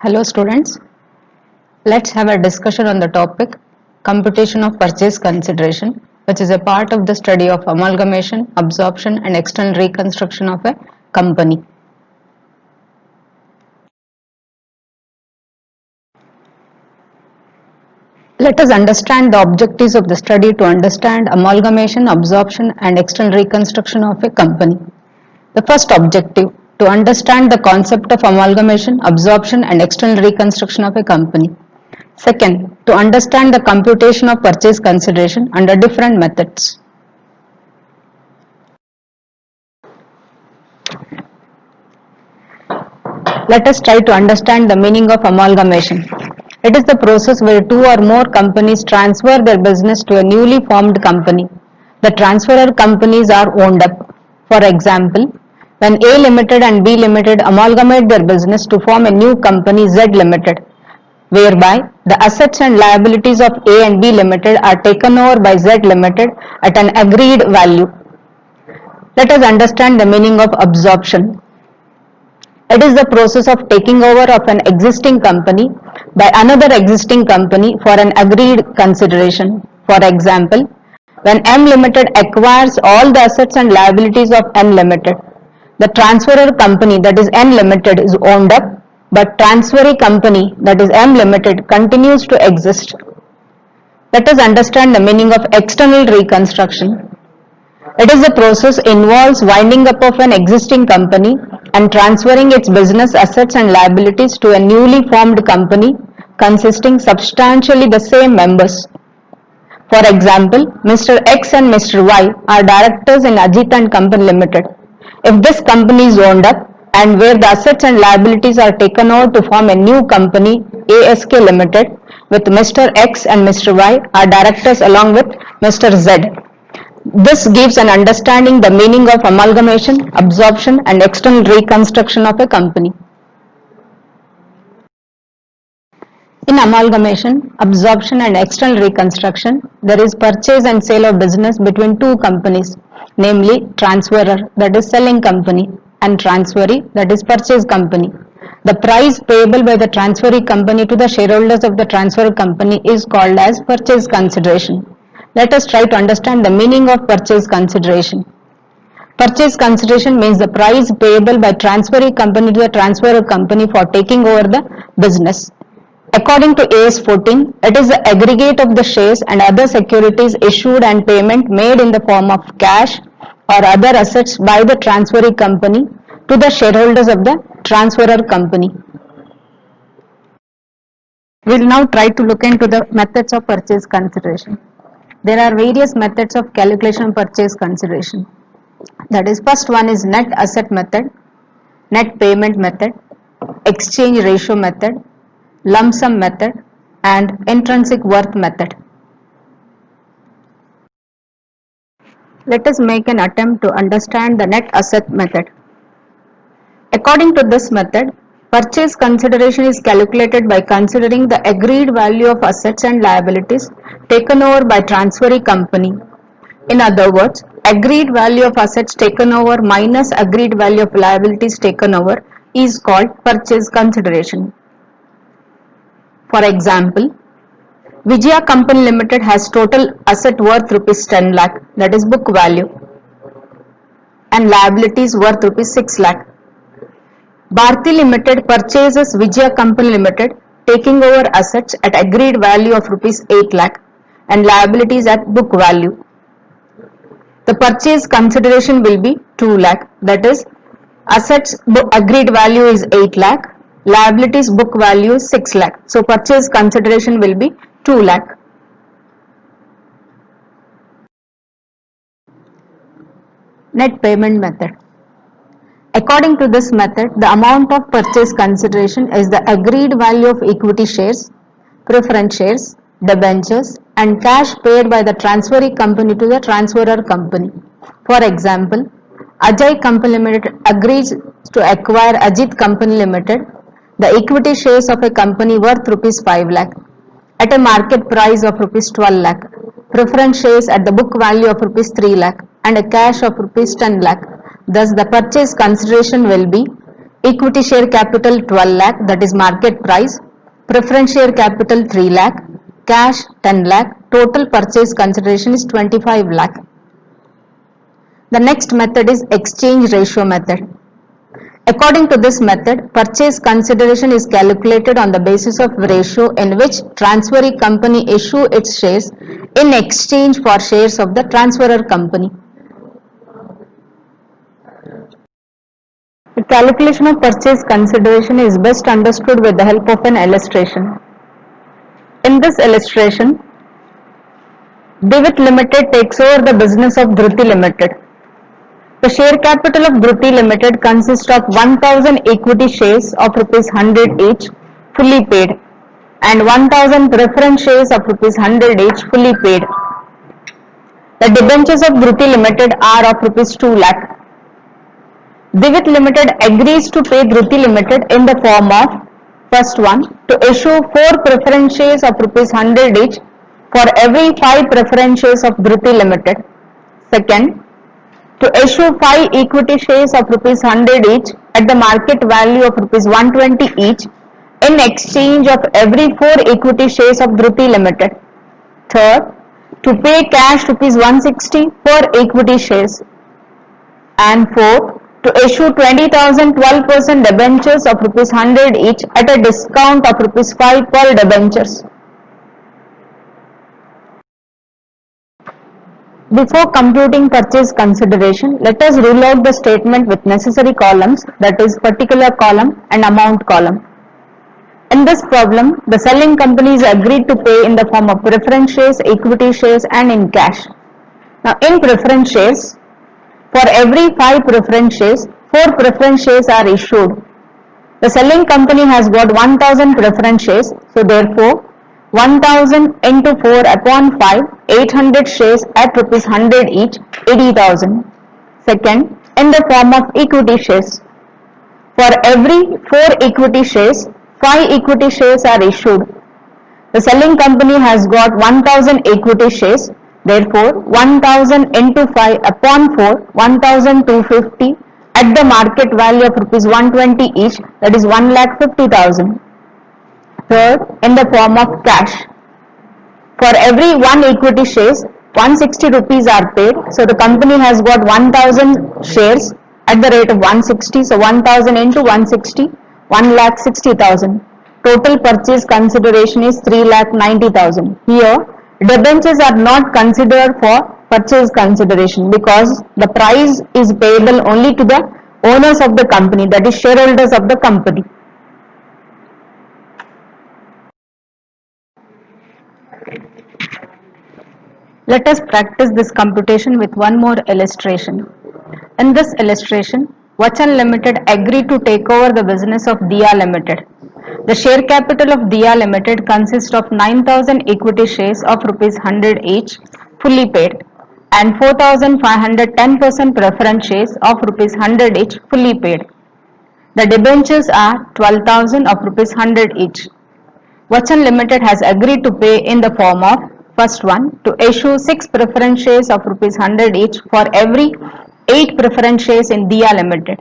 Hello students, let's have a discussion on the topic computation of purchase consideration, which is a part of the study of amalgamation, absorption and external reconstruction of a company. Let us understand the objectives of the study to understand amalgamation, absorption and external reconstruction of a company. The first objective, to understand the concept of amalgamation, absorption and external reconstruction of a company. Second, to understand the computation of purchase consideration under different methods. Let us try to understand the meaning of amalgamation. It is the process where two or more companies transfer their business to a newly formed company. The transferor companies are owned up. For example, when A Limited and B Limited amalgamate their business to form a new company Z Limited, whereby the assets and liabilities of A and B Limited are taken over by Z Limited at an agreed value. Let us understand the meaning of absorption. It is the process of taking over of an existing company by another existing company for an agreed consideration. For example, when M Limited acquires all the assets and liabilities of N Limited, the transferor company, that is N Limited, is owned up, but transferee company, that is M Limited, continues to exist. Let us understand the meaning of external reconstruction. It is a process involves winding up of an existing company and transferring its business assets and liabilities to a newly formed company consisting substantially the same members. For example, Mr. X and Mr. Y are directors in Ajit and Company Limited. If this company is owned up and where the assets and liabilities are taken over to form a new company, ASK Limited, with Mr. X and Mr. Y are directors along with Mr. Z. This gives an understanding the meaning of amalgamation, absorption and external reconstruction of a company. In amalgamation, absorption and external reconstruction, there is purchase and sale of business between two companies, namely transferor, that is selling company, and transferee, that is purchase company. The price payable by the transferee company to the shareholders of the transfer company is called as purchase consideration. Let us try to understand the meaning of purchase consideration. Purchase consideration means the price payable by transferee company to the transferor company for taking over the business. According to AS 14, it is the aggregate of the shares and other securities issued and payment made in the form of cash or other assets by the transferee company to the shareholders of the transferor company. We will now try to look into the methods of purchase consideration. There are various methods of calculation of purchase consideration. That is, first one is net asset method, net payment method, exchange ratio method, lump sum method and intrinsic worth method. Let us make an attempt to understand the net asset method. According to this method, purchase consideration is calculated by considering the agreed value of assets and liabilities taken over by transferee company. In other words, agreed value of assets taken over minus agreed value of liabilities taken over is called purchase consideration. For example, Vijaya Company Limited has total asset worth rupees 10 lakh, that is book value, and liabilities worth rupees 6 lakh. Bharti Limited purchases Vijaya Company Limited taking over assets at agreed value of rupees 8 lakh and liabilities at book value. The purchase consideration will be 2 lakh, that is assets agreed value is 8 lakh, liabilities book value is 6 lakh. So purchase consideration will be 2 lakh. Net payment method. According to this method, the amount of purchase consideration is the agreed value of equity shares, preference shares, debentures and cash paid by the transferee company to the transferor company. For example, Ajay Company Limited agrees to acquire Ajit Company Limited, the equity shares of a company worth rupees 5 lakh at a market price of rupees 12 lakh, preference shares at the book value of rupees 3 lakh and a cash of rupees 10 lakh. Thus, the purchase consideration will be equity share capital 12 lakh, that is market price, preference share capital 3 lakh, cash 10 lakh, total purchase consideration is 25 lakh. The next method is exchange ratio method. According to this method, purchase consideration is calculated on the basis of ratio in which transferee company issue its shares in exchange for shares of the transferor company. The calculation of purchase consideration is best understood with the help of an illustration. In this illustration, Divit Limited takes over the business of Dhruti Limited. The share capital of Dhruti Limited consists of 1000 equity shares of ₹100 each fully paid and 1000 preference shares of ₹100 each fully paid. The debentures of Dhruti Limited are of ₹2 lakh. Divit Limited agrees to pay Dhruti Limited in the form of first one, to issue 4 preference shares of ₹100 each for every 5 preference shares of Dhruti Limited. Second, to issue 5 equity shares of ₹100 each at the market value of ₹120 each in exchange of every 4 equity shares of Dhruti Limited. Third, to pay cash ₹160 per equity shares. And fourth, to issue 20,000 12% debentures of ₹100 each at a discount of ₹5 per debentures. Before computing purchase consideration, let us rule out the statement with necessary columns, that is particular column and amount column. In this problem, the selling companies agreed to pay in the form of preference shares, equity shares and in cash. Now in preference shares, for every 5 preference shares, 4 preference shares are issued. The selling company has got 1000 preference shares, so therefore 1000 into 4 upon 5, 800 shares at ₹100 each, 80,000. Second, in the form of equity shares. For every 4 equity shares, 5 equity shares are issued. The selling company has got 1000 equity shares, therefore 1000 into 5 upon 4, 1250 at the market value of ₹120 each, that is 1,50,000. Third, in the form of cash. For every 1 equity shares, 160 rupees are paid. So the company has got 1000 shares at the rate of 160. So 1000 into 160, 1,60,000. Total purchase consideration is 3,90,000. Here, debentures are not considered for purchase consideration because the price is payable only to the owners of the company, that is shareholders of the company. Let us practice this computation with one more illustration. In this illustration, Vachan Limited agreed to take over the business of Diya Limited. The share capital of Diya Limited consists of 9,000 equity shares of ₹100 each, fully paid, and 4,500 10% preference shares of ₹100 each, fully paid. The debentures are 12,000 of ₹100 each. Vachan Limited has agreed to pay in the form of first one, to issue 6 preference shares of ₹100 each for every 8 preference shares in Diya Limited.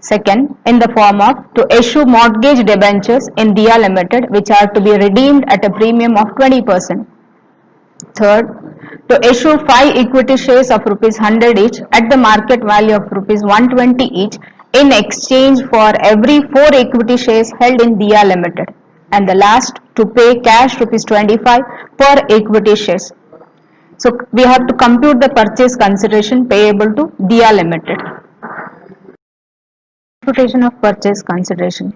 Second, in the form of to issue mortgage debentures in Diya Limited which are to be redeemed at a premium of 20%. Third, to issue 5 equity shares of ₹100 each at the market value of ₹120 each in exchange for every 4 equity shares held in Diya Limited. And the last, to pay cash ₹25 per equity shares. So we have to compute the purchase consideration payable to Diya Limited. Computation of purchase consideration.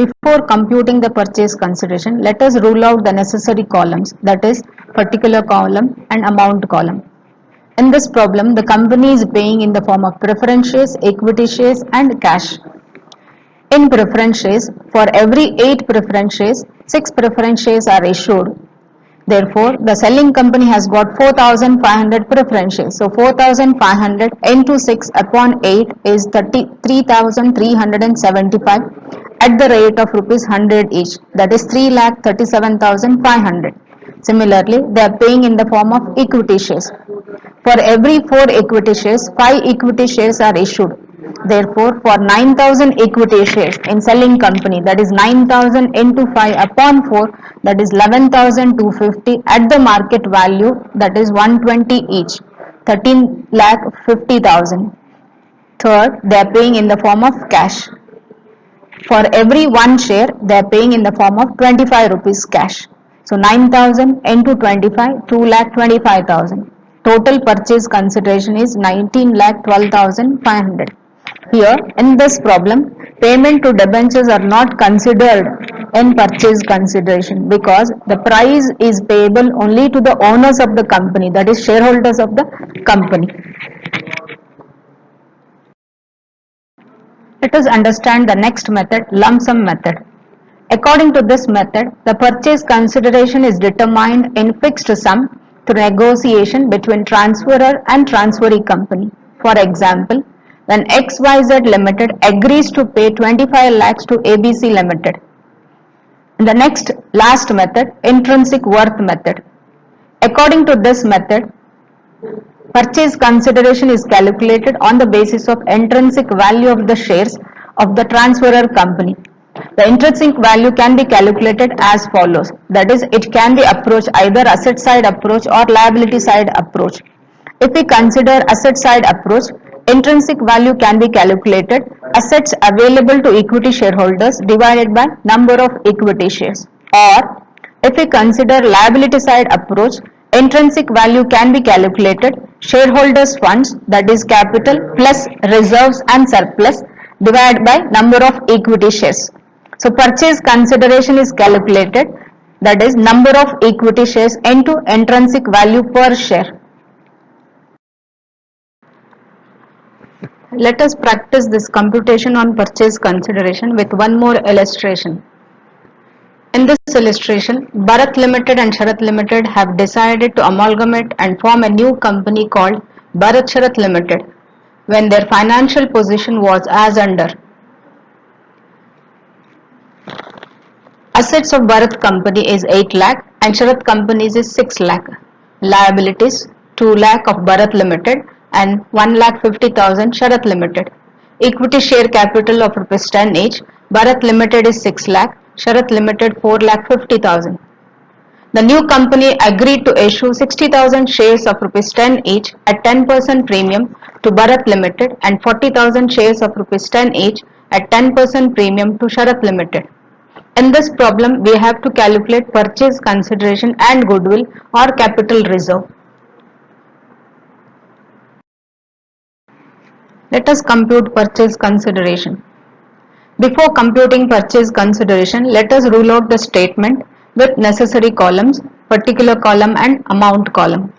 Before computing the purchase consideration, let us rule out the necessary columns, that is particular column and amount column. In this problem, the company is paying in the form of preference shares, equity shares and cash. In preference shares, for every 8 preference shares, 6 preference shares are issued. Therefore, the selling company has got 4,500 preference shares. So 4,500 into 6 upon 8 is 33,375 at the rate of ₹100 each, that is 3,37,500. Similarly, they are paying in the form of equity shares. For every 4 equity shares, 5 equity shares are issued. Therefore, for 9,000 equity shares in selling company, that is 9,000 into 5 upon 4, that is 11,250 at the market value, that is 120 each, 13 lakh 50,000. Third, they are paying in the form of cash. For every one share, they are paying in the form of 25 rupees cash. So 9,000 into 25, 2 lakh 25,000. Total purchase consideration is 19 lakh 12,500. Here, in this problem, payment to debentures are not considered in purchase consideration because the price is payable only to the owners of the company, that is shareholders of the company. Let us understand the next method, lump sum method. According to this method, the purchase consideration is determined in fixed sum through negotiation between transferor and transferee company. For example, when XYZ Limited agrees to pay 25 lakhs to ABC Limited. The next last method, intrinsic worth method. According to this method, purchase consideration is calculated on the basis of intrinsic value of the shares of the transferor company. The intrinsic value can be calculated as follows. That is, it can be approached either asset side approach or liability side approach. If we consider asset side approach, intrinsic value can be calculated assets available to equity shareholders divided by number of equity shares. Or if we consider liability side approach, intrinsic value can be calculated shareholders funds, that is capital plus reserves and surplus divided by number of equity shares. So purchase consideration is calculated, that is number of equity shares into intrinsic value per share. Let us practice this computation on purchase consideration with one more illustration. In this illustration, Bharat Limited and Sharath Limited have decided to amalgamate and form a new company called Bharat Sharath Limited when their financial position was as under. Assets of Bharat Company is 8 lakh and Sharath Companies is 6 lakh. Liabilities 2 lakh of Bharat Limited and 1 lakh 50,000 Sharath Limited. Equity share capital of rupees 10 each. Bharat Limited is 6 lakh, Sharath Limited 4 lakh 50,000. The new company agreed to issue 60,000 shares of rupees 10 each at 10% premium to Bharat Limited and 40,000 shares of rupees 10 each at 10% premium to Sharath Limited. In this problem, we have to calculate purchase consideration and goodwill or capital reserve. Let us compute purchase consideration. Before computing purchase consideration, let us rule out the statement with necessary columns, particular column and amount column.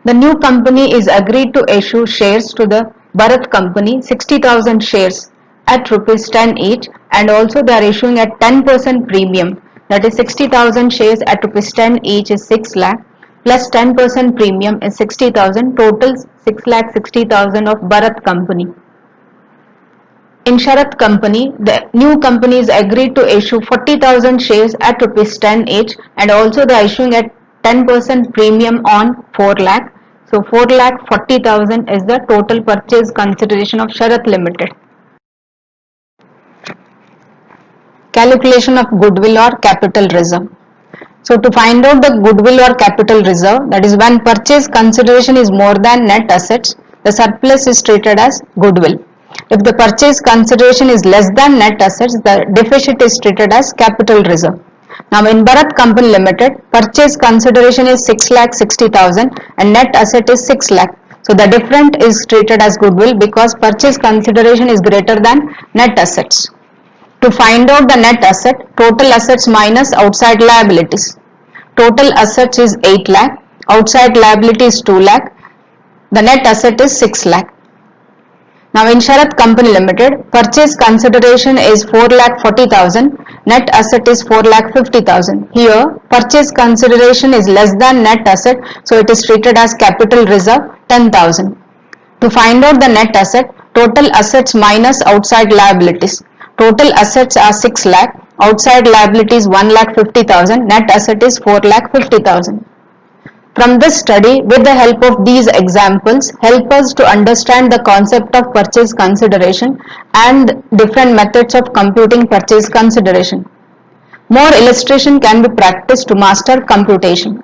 The new company is agreed to issue shares to the Bharat Company, 60,000 shares at rupees 10 each, and also they are issuing at 10% premium, that is 60,000 shares at rupees 10 each is 6 lakh plus 10% premium is 60,000, total 6 lakh 60,000 of Bharat Company. In Sharath Company, the new company is agreed to issue 40,000 shares at rupees 10 each and also they are issuing at 10% premium on 4 lakh. So 4 lakh 40,000 is the total purchase consideration of Sharath Limited. Calculation of goodwill or capital reserve. So to find out the goodwill or capital reserve, that is when purchase consideration is more than net assets, the surplus is treated as goodwill. If the purchase consideration is less than net assets, the deficit is treated as capital reserve. Now in Bharat Company Limited, purchase consideration is 6 lakh 60,000 and net asset is 6 lakh. So the difference is treated as goodwill because purchase consideration is greater than net assets. To find out the net asset, total assets minus outside liabilities. Total assets is 8 lakh, outside liability is 2 lakh, the net asset is 6 lakh. Now in Sharath Company Limited, purchase consideration is 4 lakh 40,000, net asset is 4 lakh 50,000. Here, purchase consideration is less than net asset, so it is treated as capital reserve 10,000. To find out the net asset, total assets minus outside liabilities. Total assets are 6 lakh, outside liabilities 1 lakh 50,000, net asset is 4 lakh 50,000. From this study, with the help of these examples, help us to understand the concept of purchase consideration and different methods of computing purchase consideration. More illustration can be practiced to master computation.